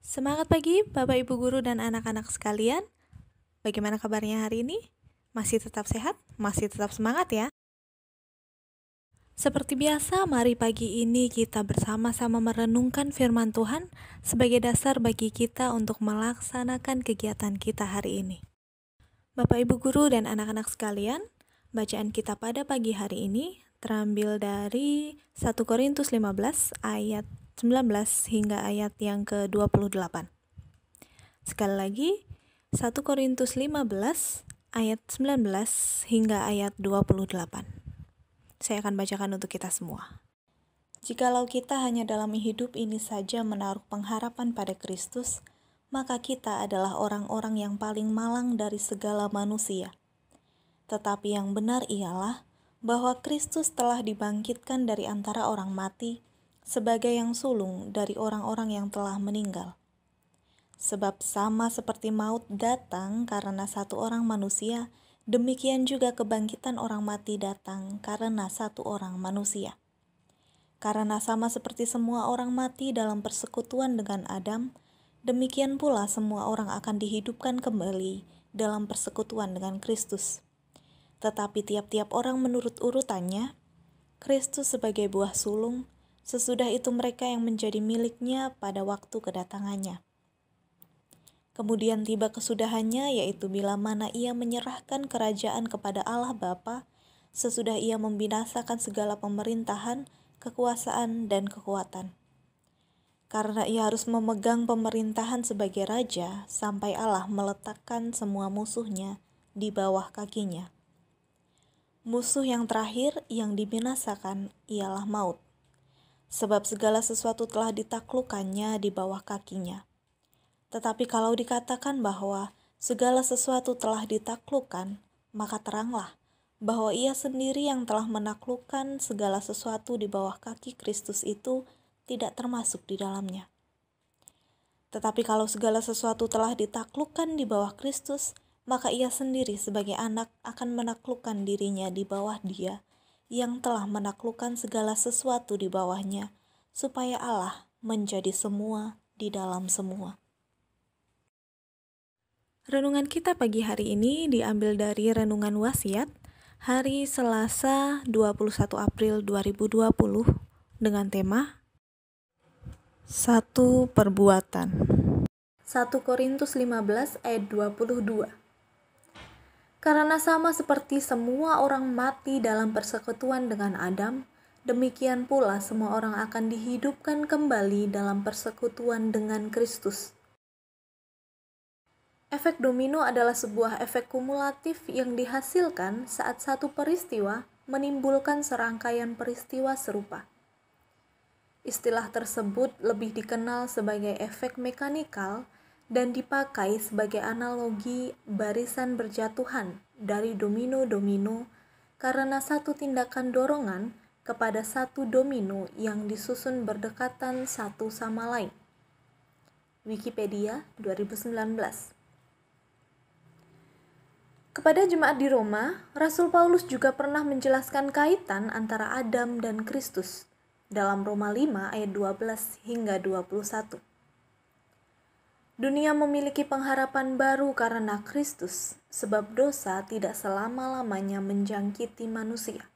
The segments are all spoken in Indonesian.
Semangat pagi Bapak Ibu Guru dan anak-anak sekalian. Bagaimana kabarnya hari ini? Masih tetap sehat? Masih tetap semangat ya? Seperti biasa, mari pagi ini kita bersama-sama merenungkan firman Tuhan sebagai dasar bagi kita untuk melaksanakan kegiatan kita hari ini. Bapak Ibu Guru dan anak-anak sekalian, bacaan kita pada pagi hari ini terambil dari 1 Korintus 15 ayat 19 hingga ayat yang ke-28. Sekali lagi, 1 Korintus 15 ayat 19 hingga ayat 28. Saya akan bacakan untuk kita semua. Jikalau kita hanya dalam hidup ini saja menaruh pengharapan pada Kristus, maka kita adalah orang-orang yang paling malang dari segala manusia. Tetapi yang benar ialah bahwa Kristus telah dibangkitkan dari antara orang mati sebagai yang sulung dari orang-orang yang telah meninggal. Sebab sama seperti maut datang karena satu orang manusia, demikian juga kebangkitan orang mati datang karena satu orang manusia. Karena sama seperti semua orang mati dalam persekutuan dengan Adam, demikian pula semua orang akan dihidupkan kembali dalam persekutuan dengan Kristus. Tetapi tiap-tiap orang menurut urutannya, Kristus sebagai buah sulung, sesudah itu mereka yang menjadi miliknya pada waktu kedatangannya. Kemudian tiba kesudahannya, yaitu bila mana ia menyerahkan kerajaan kepada Allah Bapa, sesudah ia membinasakan segala pemerintahan, kekuasaan, dan kekuatan. Karena ia harus memegang pemerintahan sebagai raja, sampai Allah meletakkan semua musuhnya di bawah kakinya. Musuh yang terakhir yang dibinasakan ialah maut, sebab segala sesuatu telah ditaklukkannya di bawah kakinya. Tetapi kalau dikatakan bahwa segala sesuatu telah ditaklukkan, maka teranglah bahwa ia sendiri yang telah menaklukkan segala sesuatu di bawah kaki Kristus itu tidak termasuk di dalamnya. Tetapi kalau segala sesuatu telah ditaklukkan di bawah Kristus, maka ia sendiri sebagai anak akan menaklukkan dirinya di bawah Dia yang telah menaklukkan segala sesuatu di bawahnya, supaya Allah menjadi semua di dalam semua. Renungan kita pagi hari ini diambil dari Renungan Wasiat hari Selasa 21 April 2020 dengan tema Satu Perbuatan. 1 Korintus 15 ayat 22. Karena sama seperti semua orang mati dalam persekutuan dengan Adam, demikian pula semua orang akan dihidupkan kembali dalam persekutuan dengan Kristus. Efek domino adalah sebuah efek kumulatif yang dihasilkan saat satu peristiwa menimbulkan serangkaian peristiwa serupa. Istilah tersebut lebih dikenal sebagai efek mekanikal dan dipakai sebagai analogi barisan berjatuhan dari domino-domino karena satu tindakan dorongan kepada satu domino yang disusun berdekatan satu sama lain. Wikipedia 2019. Kepada jemaat di Roma, Rasul Paulus juga pernah menjelaskan kaitan antara Adam dan Kristus dalam Roma 5 ayat 12 hingga 21. Dunia memiliki pengharapan baru karena Kristus, sebab dosa tidak selama-lamanya menjangkiti manusia.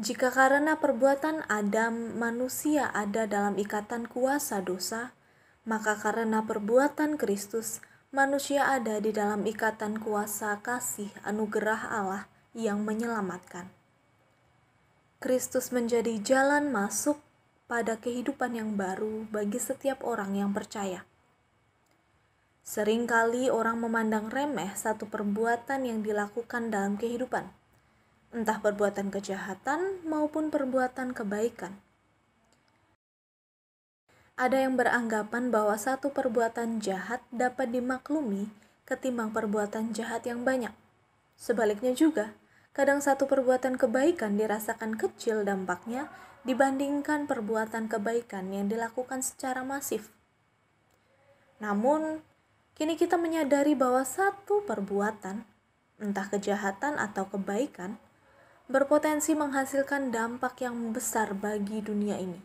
Jika karena perbuatan Adam manusia ada dalam ikatan kuasa dosa, maka karena perbuatan Kristus manusia ada di dalam ikatan kuasa kasih anugerah Allah yang menyelamatkan. Kristus menjadi jalan masuk pada kehidupan yang baru bagi setiap orang yang percaya. Seringkali orang memandang remeh satu perbuatan yang dilakukan dalam kehidupan, entah perbuatan kejahatan maupun perbuatan kebaikan. Ada yang beranggapan bahwa satu perbuatan jahat dapat dimaklumi ketimbang perbuatan jahat yang banyak. Sebaliknya juga, kadang satu perbuatan kebaikan dirasakan kecil dampaknya dibandingkan perbuatan kebaikan yang dilakukan secara masif. Namun, kini kita menyadari bahwa satu perbuatan, entah kejahatan atau kebaikan, berpotensi menghasilkan dampak yang besar bagi dunia ini.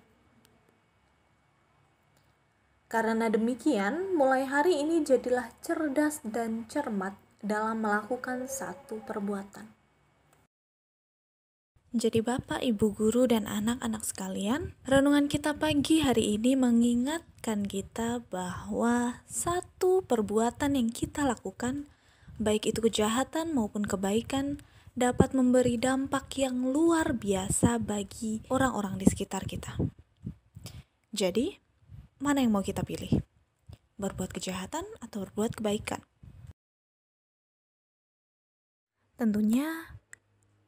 Karena demikian, mulai hari ini jadilah cerdas dan cermat dalam melakukan satu perbuatan. Jadi Bapak, Ibu Guru, dan anak-anak sekalian, renungan kita pagi hari ini mengingatkan kita bahwa satu perbuatan yang kita lakukan, baik itu kejahatan maupun kebaikan, dapat memberi dampak yang luar biasa bagi orang-orang di sekitar kita. Jadi, mana yang mau kita pilih? Berbuat kejahatan atau berbuat kebaikan? Tentunya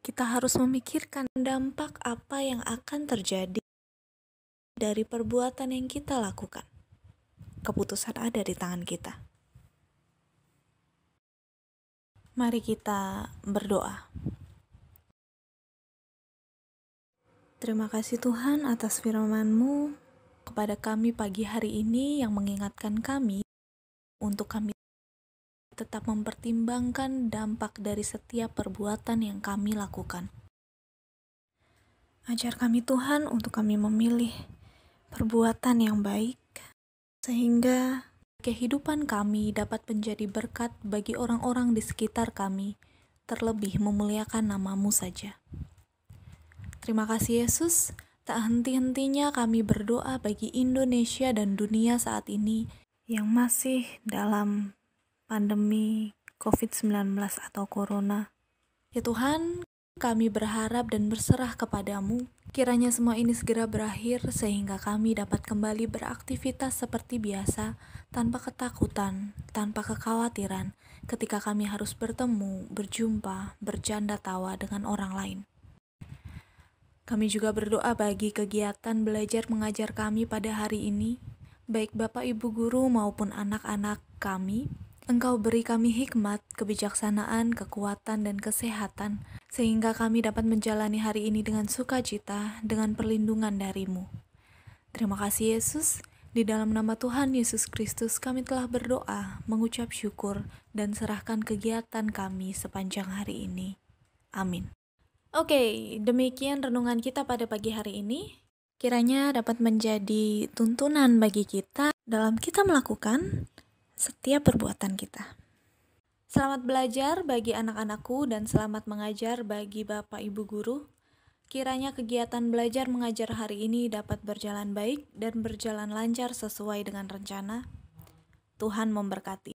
kita harus memikirkan dampak apa yang akan terjadi dari perbuatan yang kita lakukan. Keputusan ada di tangan kita. Mari kita berdoa. Terima kasih Tuhan atas firman-Mu kepada kami pagi hari ini yang mengingatkan kami untuk kami tetap mempertimbangkan dampak dari setiap perbuatan yang kami lakukan. Ajar kami Tuhan untuk kami memilih perbuatan yang baik, sehingga kehidupan kami dapat menjadi berkat bagi orang-orang di sekitar kami, terlebih memuliakan nama-Mu saja. Terima kasih Yesus, tak henti-hentinya kami berdoa bagi Indonesia dan dunia saat ini yang masih dalam pandemi COVID-19 atau Corona. Ya Tuhan, kami berharap dan berserah kepadamu, kiranya semua ini segera berakhir sehingga kami dapat kembali beraktivitas seperti biasa, tanpa ketakutan, tanpa kekhawatiran, ketika kami harus bertemu, berjumpa, bercanda tawa dengan orang lain. Kami juga berdoa bagi kegiatan belajar mengajar kami pada hari ini, baik Bapak Ibu Guru maupun anak-anak kami. Engkau beri kami hikmat, kebijaksanaan, kekuatan, dan kesehatan, sehingga kami dapat menjalani hari ini dengan sukacita, dengan perlindungan dari-Mu. Terima kasih Yesus, di dalam nama Tuhan Yesus Kristus kami telah berdoa, mengucap syukur, dan serahkan kegiatan kami sepanjang hari ini. Amin. Oke, demikian renungan kita pada pagi hari ini. Kiranya dapat menjadi tuntunan bagi kita dalam kita melakukan setiap perbuatan kita. Selamat belajar bagi anak-anakku dan selamat mengajar bagi Bapak Ibu Guru. Kiranya kegiatan belajar mengajar hari ini dapat berjalan baik dan berjalan lancar sesuai dengan rencana. Tuhan memberkati.